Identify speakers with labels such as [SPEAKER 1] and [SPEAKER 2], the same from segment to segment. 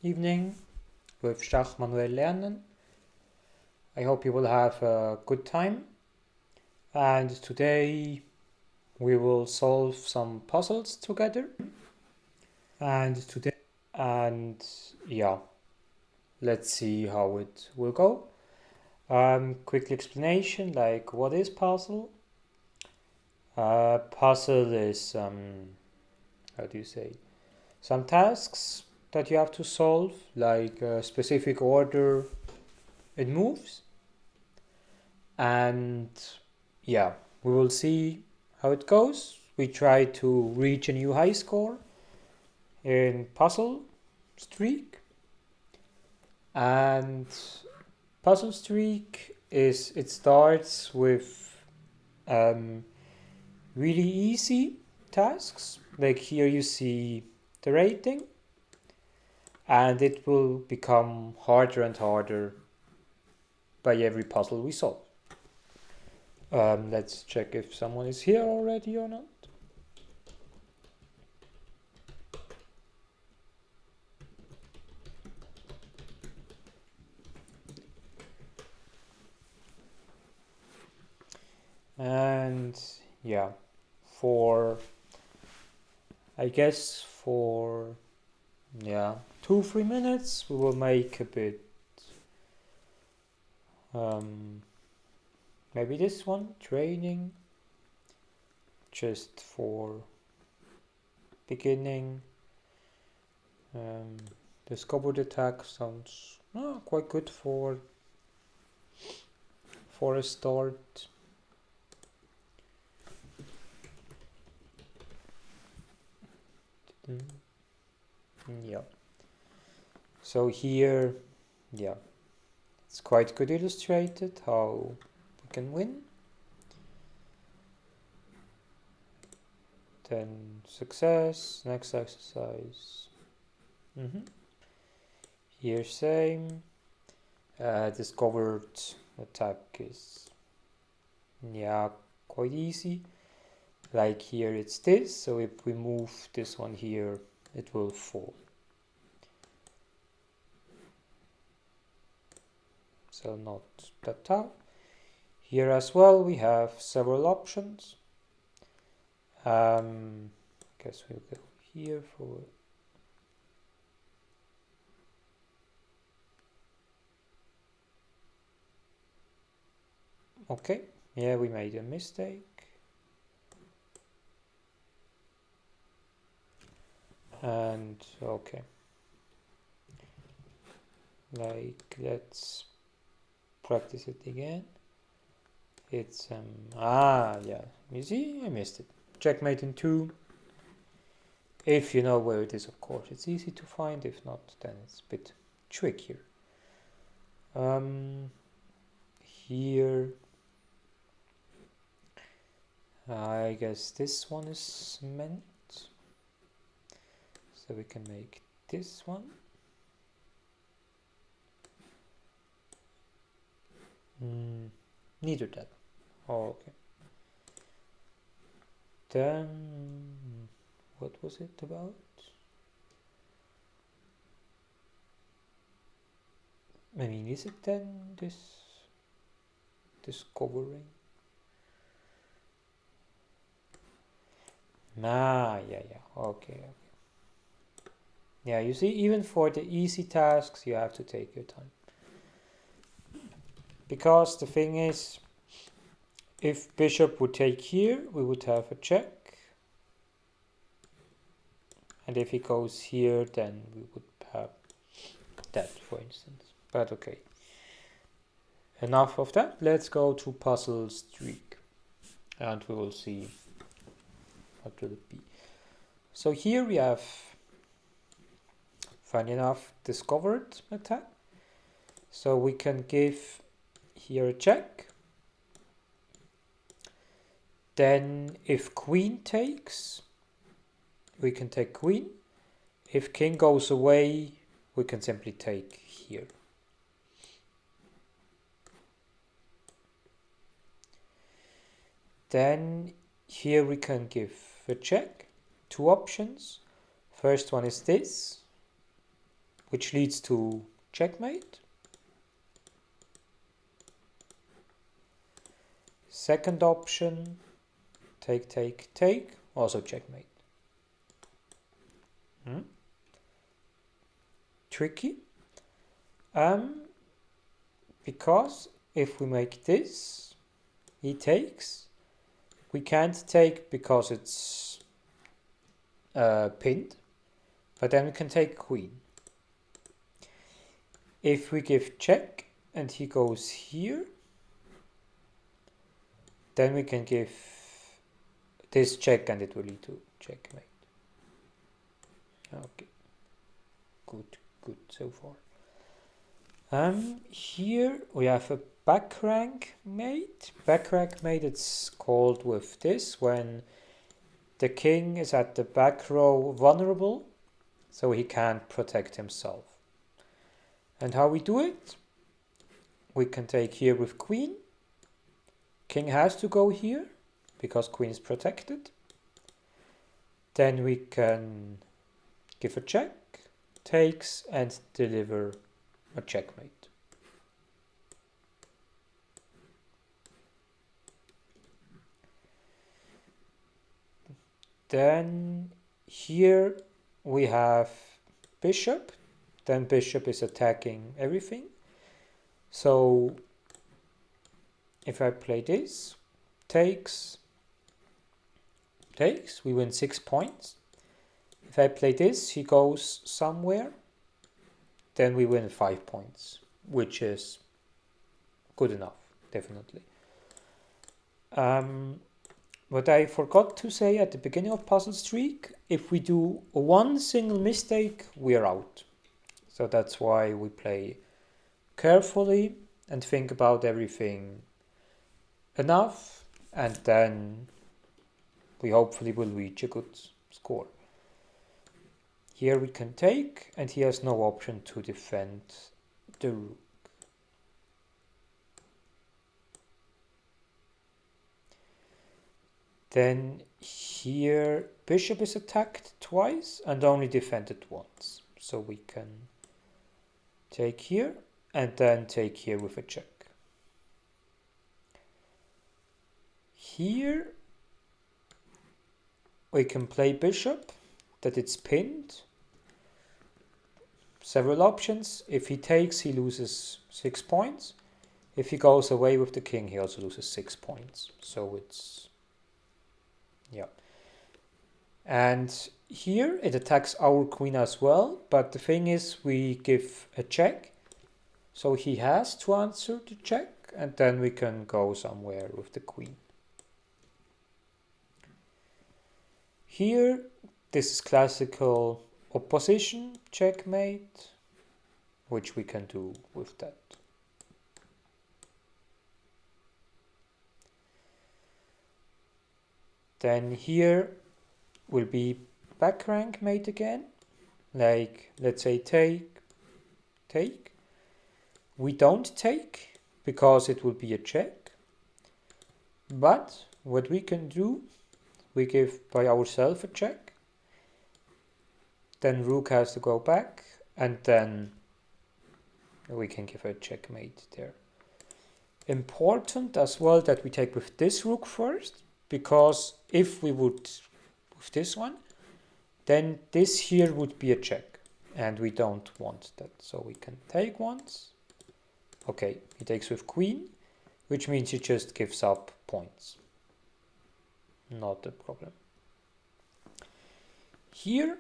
[SPEAKER 1] evening with Schach-manuel-lernen. I hope you will have a good time. And today we will solve some puzzles together. And yeah, let's see how it will go. Quick explanation, like what is puzzle? Puzzle is how do you say? Some tasks that you have to solve, like a specific order it moves. And yeah, we will see how it goes. We try to reach a new high score in puzzle streak. And puzzle streak it starts with really easy tasks. Like here you see the rating, and it will become harder and harder by every puzzle we solve. Let's check if someone is here already or not. And yeah, I guess for 2-3 minutes we will make a bit maybe this one, training, just for beginning. Discovered attack sounds quite good for a start. Yeah. So here, it's quite good illustrated how we can win. Then success, next exercise. Here same. Discovered attack is quite easy. Like here it's this, so if we move this one here, it will fall. So not that tough. Here as well we have several options. Guess we'll go here for okay. Yeah, we made a mistake. And okay, like let's practice it again. It's you see, I missed it. Checkmate in 2. If you know where it is, of course, it's easy to find. If not, then it's a bit trickier. Here, I guess this one is meant. So we can make this one. Neither that. Oh, okay. Then, what was it about? I mean, is it then this discovering? Okay. Yeah, you see, even for the easy tasks, you have to take your time. Because the thing is, if bishop would take here, we would have a check. And if he goes here, then we would have that, for instance. But okay. Enough of that. Let's go to puzzle streak. And we will see what will it be. So here we have, funny enough, discovered attack. So we can give here a check. Then if queen takes, we can take queen. If king goes away, we can simply take here. Then here we can give a check. 2 options. First one is this. which leads to checkmate. Second option, take, take, take, also checkmate. Tricky. Because if we make this, he takes. We can't take because it's pinned, but then we can take queen. If we give check and he goes here, then we can give this check and it will lead to checkmate. Okay, good so far. Here we have a back rank mate. Back rank mate, it's called with this when the king is at the back row vulnerable, so he can't protect himself. And how we do it? We can take here with queen. King has to go here because queen is protected. Then we can give a check, takes, and deliver a checkmate. Then here we have bishop. Then bishop is attacking everything. So if I play this, takes, we win 6 points. If I play this, he goes somewhere, then we win 5 points, which is good enough, definitely. What I forgot to say at the beginning of Puzzle Streak, if we do one single mistake, we're out. So that's why we play carefully and think about everything enough, and then we hopefully will reach a good score. Here we can take, and he has no option to defend the rook. Then here bishop is attacked twice and only defended once. So we can take here and then take here with a check. Here we can play bishop, that it's pinned. Several options. If he takes, he loses 6 points. If he goes away with the king, he also loses 6 points. So it's, yeah. And here it attacks our queen as well, but the thing is we give a check. So he has to answer the check, and then we can go somewhere with the queen. Here, this is classical opposition checkmate, which we can do with that. Then here will be back rank mate again, like let's say take, take. We don't take because it will be a check, but what we can do, we give by ourselves a check, then rook has to go back, and then we can give a checkmate there. Important as well that we take with this rook first, because if we would with this one, then this here would be a check, and we don't want that. So we can take once. Okay, he takes with queen, which means he just gives up points. Not a problem. Here,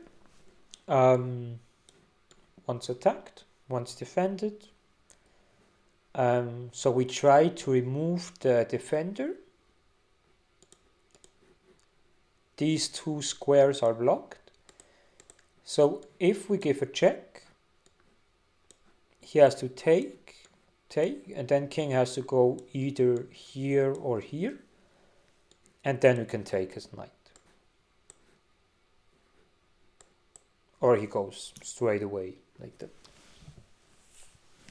[SPEAKER 1] once attacked, once defended. So we try to remove the defender. These two squares are blocked. So if we give a check, he has to take, and then king has to go either here or here, and then we can take his knight. Or he goes straight away like that.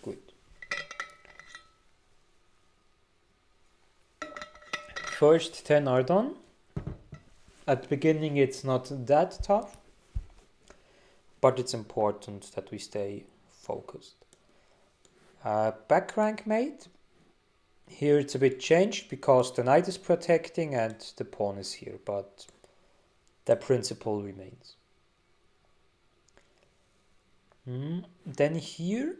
[SPEAKER 1] Good. First 10 are done. At the beginning it's not that tough, but it's important that we stay focused. Back rank mate. Here it's a bit changed because the knight is protecting and the pawn is here, but the principle remains. Then here,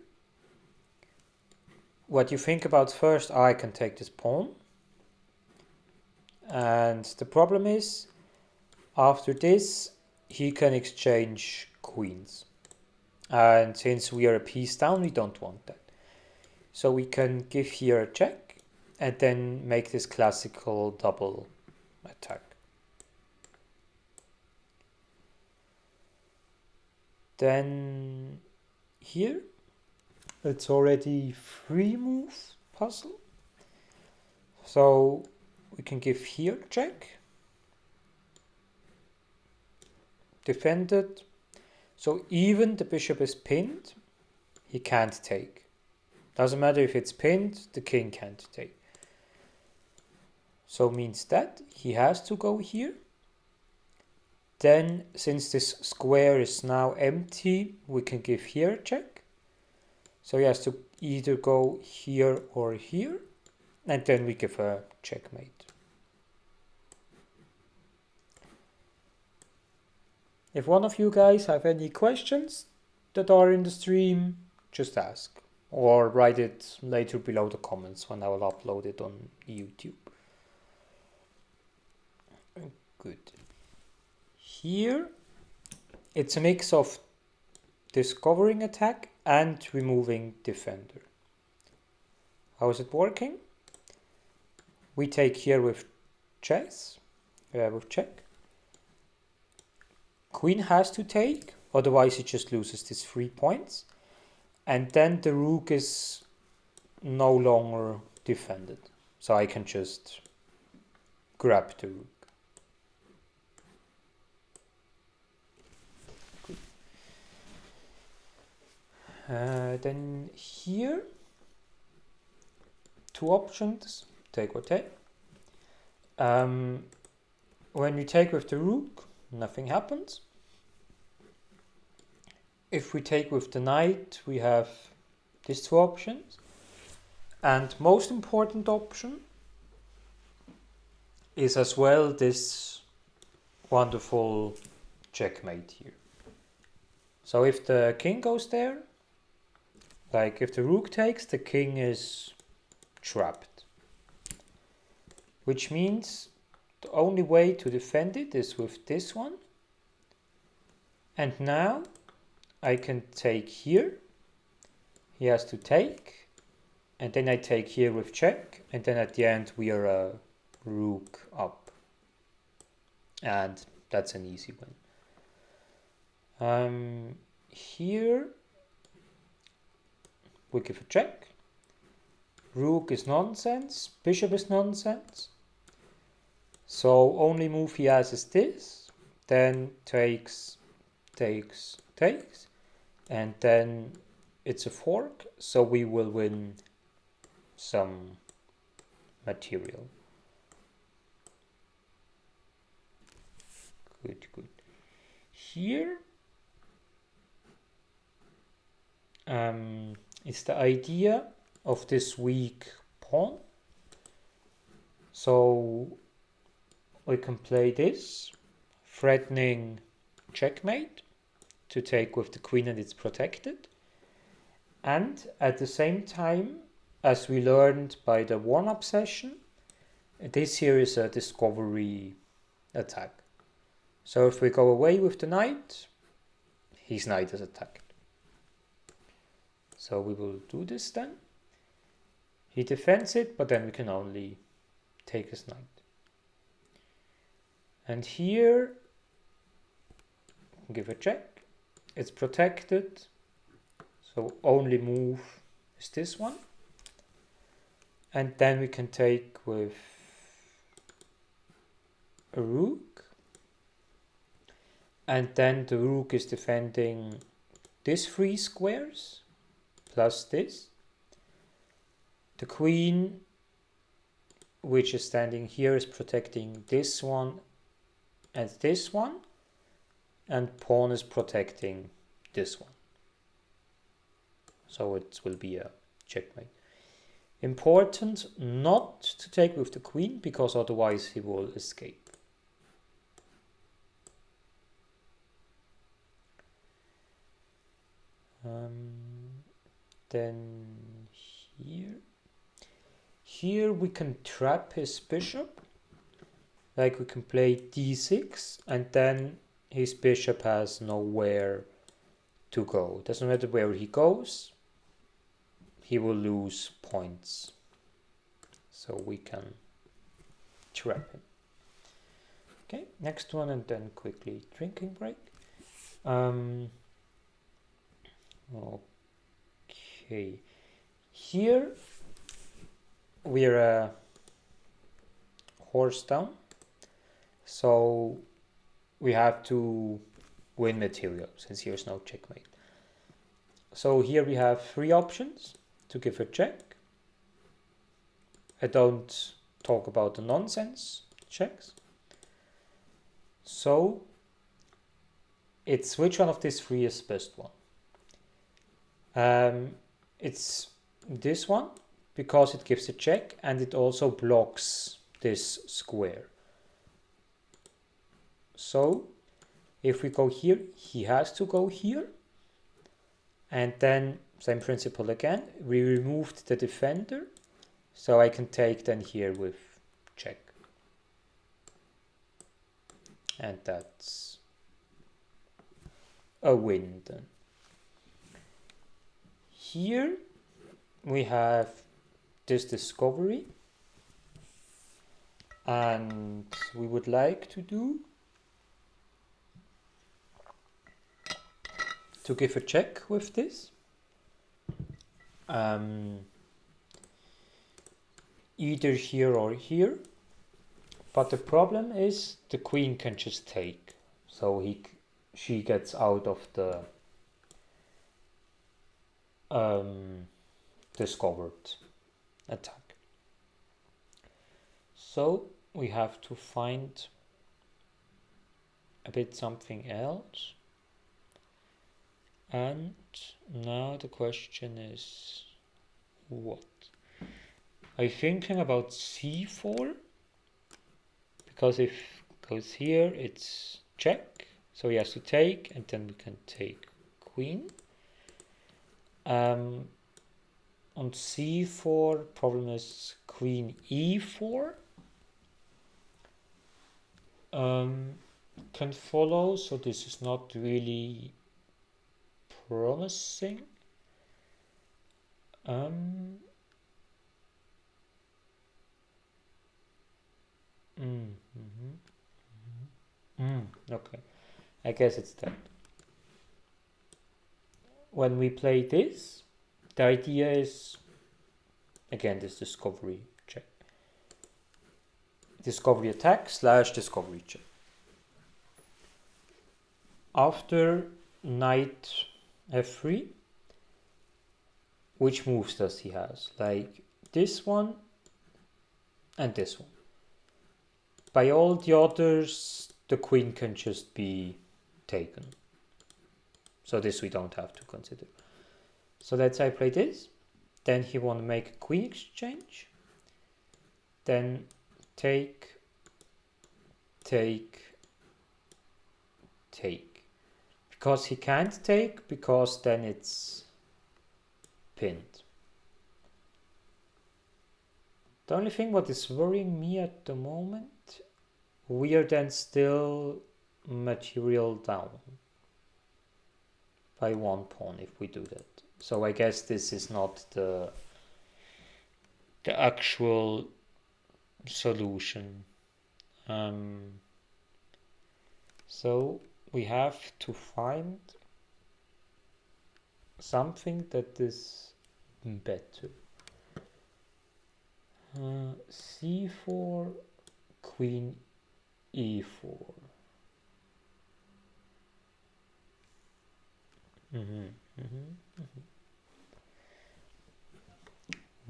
[SPEAKER 1] what you think about first, I can take this pawn. And the problem is, after this, he can exchange queens. And since we are a piece down, we don't want that. So we can give here a check and then make this classical double attack. Then here, it's already 3-move puzzle. So we can give here a check. Defended. So even the bishop is pinned, he can't take. Doesn't matter if it's pinned, the king can't take. So means that he has to go here. Then, since this square is now empty, we can give here a check. So he has to either go here or here, and then we give a checkmate. If one of you guys have any questions that are in the stream, just ask. Or write it later below the comments when I will upload it on YouTube. Good. Here, it's a mix of discovering attack and removing defender. How is it working? We take here with chess, with check. Queen has to take, otherwise he just loses these 3 points. And then the rook is no longer defended. So I can just grab the rook. Then here, 2 options, take or take. When we take with the rook, nothing happens. If we take with the knight, we have these 2 options. And most important option is as well this wonderful checkmate here. So if the king goes there, like if the rook takes, the king is trapped. Which means the only way to defend it is with this one. And now I can take here, he has to take, and then I take here with check, and then at the end we are a rook up. And that's an easy win. Here we give a check, rook is nonsense, bishop is nonsense, so only move he has is this, then takes, takes, takes, and then it's a fork, so we will win some material. Good, good. Here is the idea of this weak pawn. So we can play this, threatening checkmate, to take with the queen and it's protected. And at the same time, as we learned by the warm-up session, this here is a discovery attack. So if we go away with the knight, his knight is attacked. So we will do this then. He defends it, but then we can only take his knight. And here, give a check. It's protected, so only move is this one. And then we can take with a rook. And then the rook is defending these 3 squares, plus this. The queen, which is standing here, is protecting this one and this one. And pawn is protecting this one. So it will be a checkmate. Important not to take with the queen, because otherwise he will escape. Then here we can trap his bishop. Like we can play d6 and then his bishop has nowhere to go. It doesn't matter where he goes, he will lose points. So we can trap him. Okay, next one, and then quickly drinking break. Okay, here we're a horse down, so we have to win material since here's no checkmate. So here we have three options to give a check. I don't talk about the nonsense checks. So it's which one of these three is best one? It's this one, because it gives a check and it also blocks this square. So if we go here, he has to go here. And then same principle again, we removed the defender, so I can take then here with check. And that's a win then. Here we have this discovery, and we would like to give a check with this. Either here or here, but the problem is the queen can just take, so she gets out of the discovered attack. So we have to find a bit something else. And now the question is what? I'm thinking about c4, because if it goes here it's check, so he has to take, and then we can take queen. On c4, problem is queen e4 can follow, so this is not really promising. Okay, I guess it's that. When we play this, the idea is, again, this discovery check. Discovery attack / discovery check. After knight f3, which moves does he has? Like this one and this one. By all the others, the queen can just be taken. So this we don't have to consider. So let's say I play this. Then he want to make a queen exchange. Then take, take, take. Because he can't take, because then it's pinned. The only thing what is worrying me at the moment, we are then still material down by one pawn if we do that. So I guess this is not the actual solution. So we have to find something that is better. C4, queen e4.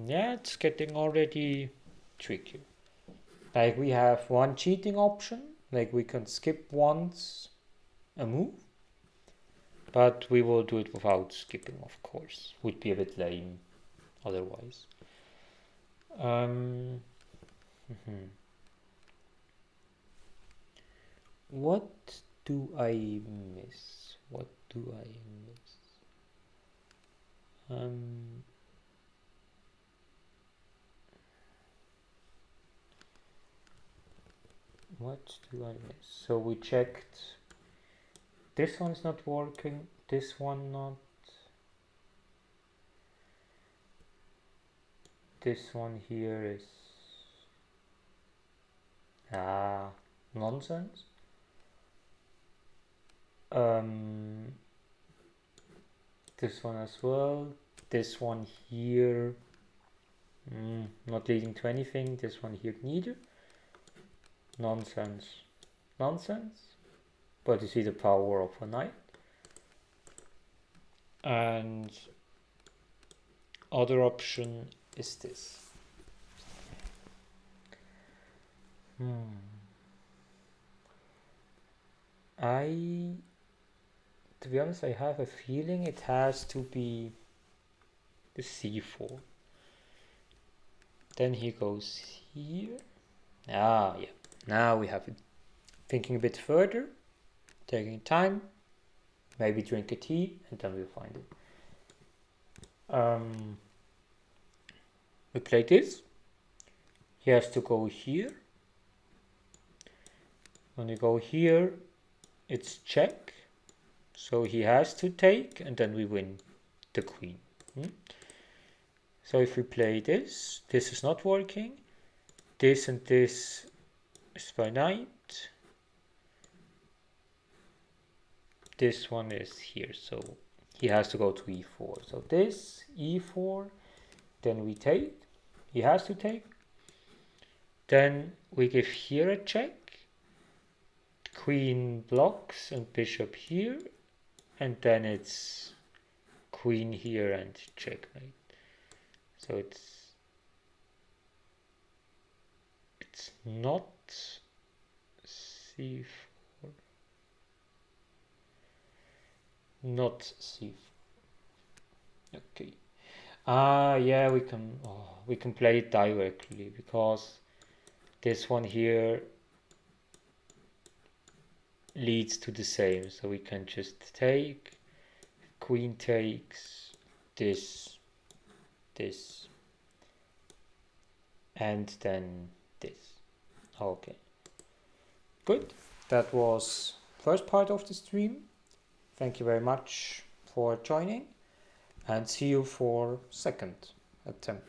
[SPEAKER 1] Yeah, it's getting already tricky. Like we have one cheating option, like we can skip once a move, but we will do it without skipping, of course. Would be a bit lame otherwise. What do I miss? What do I miss? What do I miss? So we checked. This one's not working. This one not. This one here is nonsense. This one as well. This one here not leading to anything. This one here neither. Nonsense. Nonsense. But you see the power of a knight. And other option is this. To be honest, I have a feeling it has to be the c4. Then he goes here. Yeah. Now we have it. Thinking a bit further, taking time, maybe drink a tea, and then we'll find it. We play this. He has to go here. When you go here, it's check. So he has to take, and then we win the queen. So if we play this, this is not working. This and this is by knight. This one is here, so he has to go to e4. So this, e4, then we take. He has to take. Then we give here a check. Queen blocks and bishop here. And then it's queen here and checkmate. So it's not c4. Not c4. Okay. Yeah, we can play it directly because this one here leads to the same, so we can just take. Queen takes this, and then this. Okay, good. That was first part of the stream. Thank you very much for joining, and see you for second attempt.